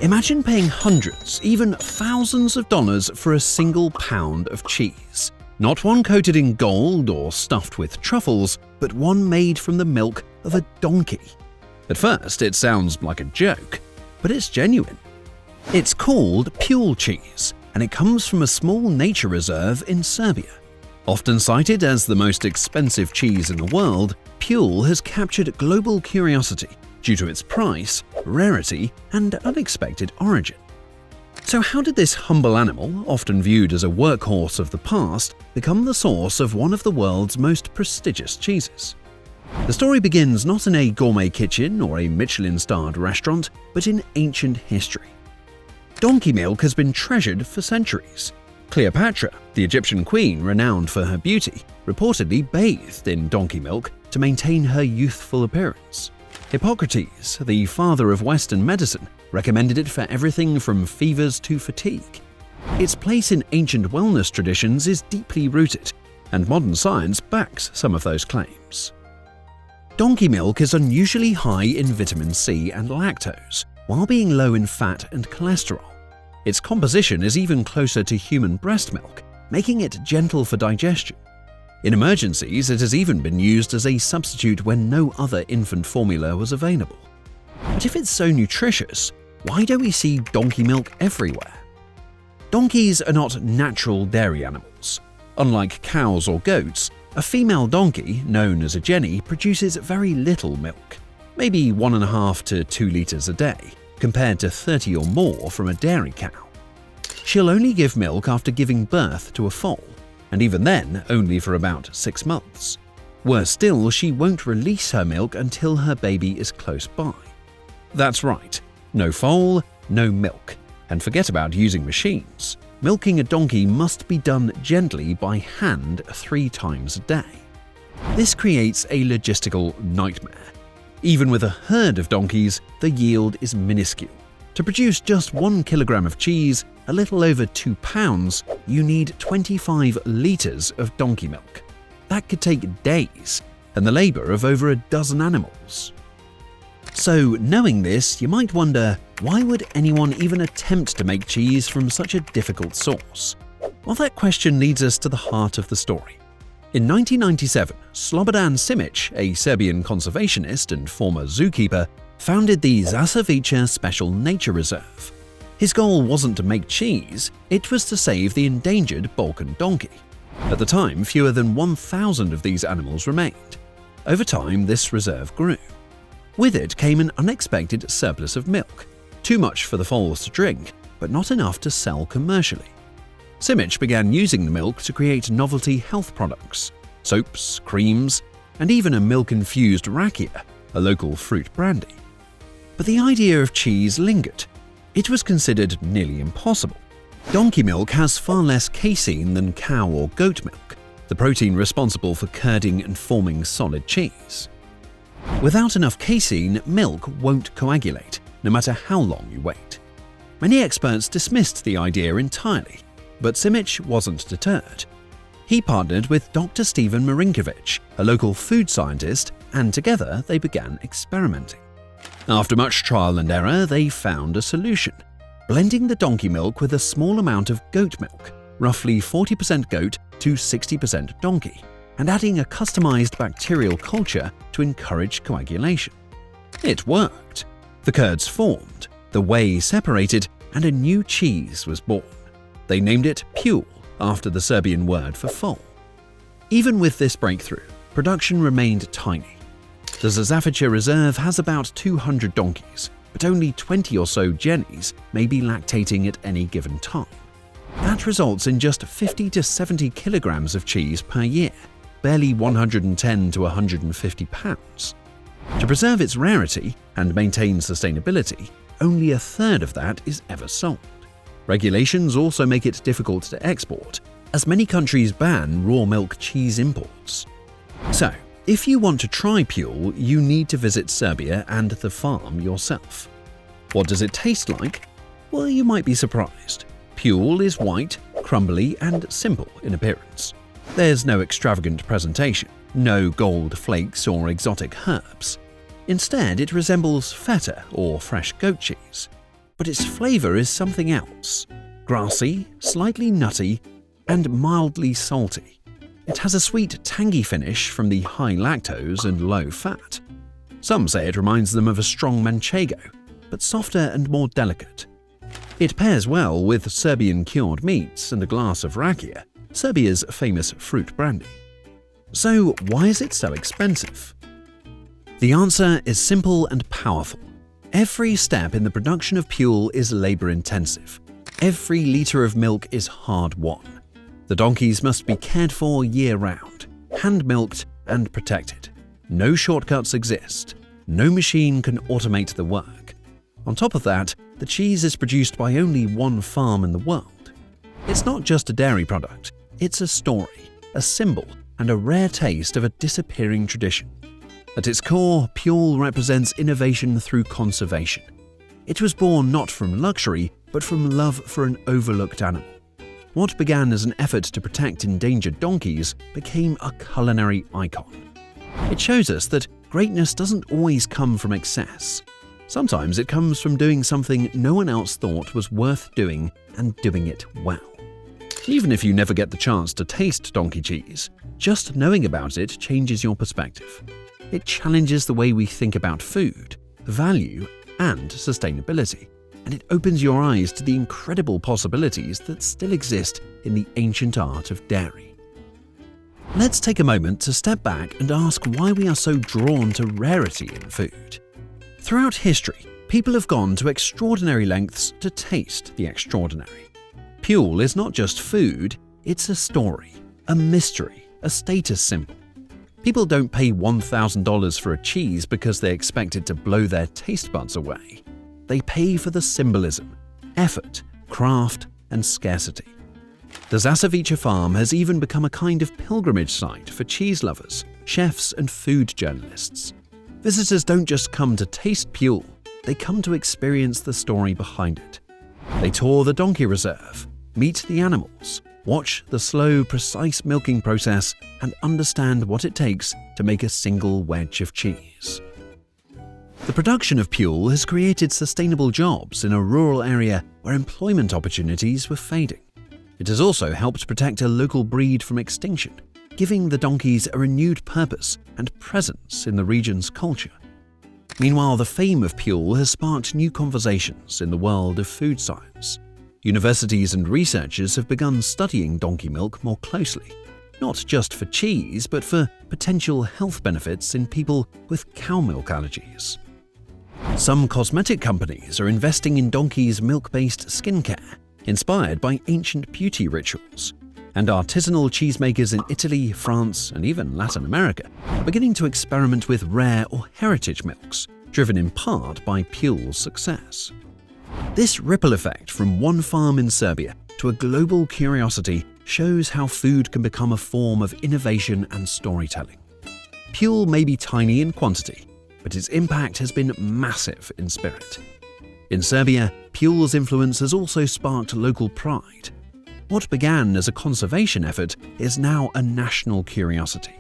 Imagine paying hundreds, even thousands of dollars for a single pound of cheese. Not one coated in gold or stuffed with truffles, but one made from the milk of a donkey. At first, it sounds like a joke, but it's genuine. It's called Pule cheese, and it comes from a small nature reserve in Serbia. Often cited as the most expensive cheese in the world, Pule has captured global curiosity due to its price, rarity, and unexpected origin. So how did this humble animal, often viewed as a workhorse of the past, become the source of one of the world's most prestigious cheeses? The story begins not in a gourmet kitchen or a Michelin-starred restaurant, but in ancient history. Donkey milk has been treasured for centuries. Cleopatra, the Egyptian queen renowned for her beauty, reportedly bathed in donkey milk to maintain her youthful appearance. Hippocrates, the father of Western medicine, recommended it for everything from fevers to fatigue. Its place in ancient wellness traditions is deeply rooted, and modern science backs some of those claims. Donkey milk is unusually high in vitamin C and lactose, while being low in fat and cholesterol. Its composition is even closer to human breast milk, making it gentle for digestion. In emergencies, it has even been used as a substitute when no other infant formula was available. But if it's so nutritious, why don't we see donkey milk everywhere? Donkeys are not natural dairy animals. Unlike cows or goats, a female donkey, known as a jenny, produces very little milk, maybe 1.5 to 2 liters a day, compared to 30 or more from a dairy cow. She'll only give milk after giving birth to a foal, and even then only for about 6 months. Worse still, she won't release her milk until her baby is close by. That's right, no foal, no milk. And forget about using machines. Milking a donkey must be done gently by hand 3 times a day. This creates a logistical nightmare. Even with a herd of donkeys, the yield is minuscule. To produce just 1 kilogram of cheese, a little over 2 pounds, you need 25 liters of donkey milk. That could take days, and the labor of over a dozen animals. So, knowing this, you might wonder, why would anyone even attempt to make cheese from such a difficult source? Well, that question leads us to the heart of the story. In 1997, Slobodan Simic, a Serbian conservationist and former zookeeper, founded the Zasavica Special Nature Reserve. His goal wasn't to make cheese, it was to save the endangered Balkan donkey. At the time, fewer than 1,000 of these animals remained. Over time, this reserve grew. With it came an unexpected surplus of milk, too much for the foals to drink, but not enough to sell commercially. Simic began using the milk to create novelty health products, soaps, creams, and even a milk-infused rakia, a local fruit brandy. But the idea of cheese lingered. It was considered nearly impossible. Donkey milk has far less casein than cow or goat milk, the protein responsible for curding and forming solid cheese. Without enough casein, milk won't coagulate, no matter how long you wait. Many experts dismissed the idea entirely, but Simic wasn't deterred. He partnered with Dr. Steven Marinkovic, a local food scientist, and together they began experimenting. After much trial and error, they found a solution, blending the donkey milk with a small amount of goat milk, roughly 40% goat to 60% donkey, and adding a customized bacterial culture to encourage coagulation. It worked. The curds formed, the whey separated, and a new cheese was born. They named it Pule, after the Serbian word for foal. Even with this breakthrough, production remained tiny. The Zasavica Reserve has about 200 donkeys, but only 20 or so jennies may be lactating at any given time. That results in just 50 to 70 kilograms of cheese per year, barely 110 to 150 pounds. To preserve its rarity and maintain sustainability, only a third of that is ever sold. Regulations also make it difficult to export, as many countries ban raw milk cheese imports. So, if you want to try Pule, you need to visit Serbia and the farm yourself. What does it taste like? Well, you might be surprised. Pule is white, crumbly, and simple in appearance. There's no extravagant presentation, no gold flakes or exotic herbs. Instead, it resembles feta or fresh goat cheese. but its flavor is something else: grassy, slightly nutty, and mildly salty. It has a sweet, tangy finish from the high lactose and low fat. Some say it reminds them of a strong manchego, but softer and more delicate. It pairs well with Serbian cured meats and a glass of rakia, Serbia's famous fruit brandy. So why is it so expensive? The answer is simple and powerful. Every step in the production of Pule is labor-intensive. Every litre of milk is hard-won. The donkeys must be cared for year-round, hand-milked and protected. No shortcuts exist. No machine can automate the work. On top of that, the cheese is produced by only one farm in the world. It's not just a dairy product. It's a story, a symbol, and a rare taste of a disappearing tradition. At its core, Pule represents innovation through conservation. It was born not from luxury, but from love for an overlooked animal. What began as an effort to protect endangered donkeys became a culinary icon. It shows us that greatness doesn't always come from excess. Sometimes it comes from doing something no one else thought was worth doing and doing it well. Even if you never get the chance to taste donkey cheese, just knowing about it changes your perspective. It challenges the way we think about food, value, and sustainability, and it opens your eyes to the incredible possibilities that still exist in the ancient art of dairy. Let's take a moment to step back and ask why we are so drawn to rarity in food. Throughout history, people have gone to extraordinary lengths to taste the extraordinary. Pule is not just food, it's a story, a mystery, a status symbol. People don't pay $1,000 for a cheese because they expect it to blow their taste buds away. They pay for the symbolism, effort, craft, and scarcity. The Zasavica farm has even become a kind of pilgrimage site for cheese lovers, chefs, and food journalists. Visitors don't just come to taste Pule, they come to experience the story behind it. They tour the donkey reserve, meet the animals, watch the slow, precise milking process, and understand what it takes to make a single wedge of cheese. The production of Pule has created sustainable jobs in a rural area where employment opportunities were fading. It has also helped protect a local breed from extinction, giving the donkeys a renewed purpose and presence in the region's culture. Meanwhile, the fame of Pule has sparked new conversations in the world of food science. Universities and researchers have begun studying donkey milk more closely, not just for cheese, but for potential health benefits in people with cow milk allergies. Some cosmetic companies are investing in donkeys' milk-based skincare, inspired by ancient beauty rituals. And artisanal cheesemakers in Italy, France, and even Latin America are beginning to experiment with rare or heritage milks, driven in part by Pule's success. This ripple effect from one farm in Serbia to a global curiosity shows how food can become a form of innovation and storytelling. Pule may be tiny in quantity, but its impact has been massive in spirit. In Serbia, Pule's influence has also sparked local pride. What began as a conservation effort is now a national curiosity.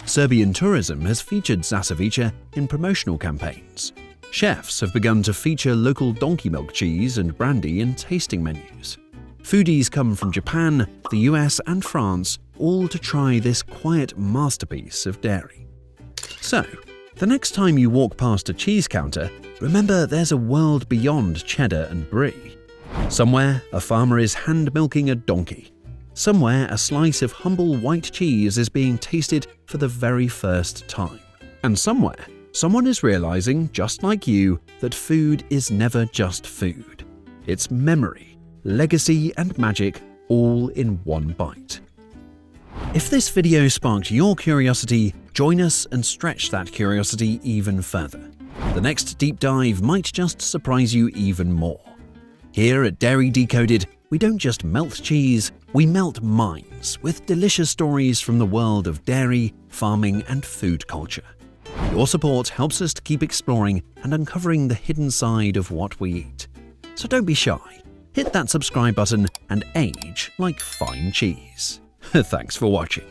Serbian tourism has featured Zasavica in promotional campaigns. Chefs have begun to feature local donkey milk cheese and brandy in tasting menus. Foodies come from Japan, the US, and France, all to try this quiet masterpiece of dairy. So, the next time you walk past a cheese counter, remember there's a world beyond cheddar and brie. Somewhere, a farmer is hand-milking a donkey. Somewhere, a slice of humble white cheese is being tasted for the very first time. And somewhere, someone is realizing, just like you, that food is never just food. It's memory, legacy, and magic all in one bite. If this video sparked your curiosity, join us and stretch that curiosity even further. The next deep dive might just surprise you even more. Here at Dairy Decoded, we don't just melt cheese, we melt minds with delicious stories from the world of dairy, farming, and food culture. Your support helps us to keep exploring and uncovering the hidden side of what we eat. So don't be shy. Hit that subscribe button and age like fine cheese. Thanks for watching.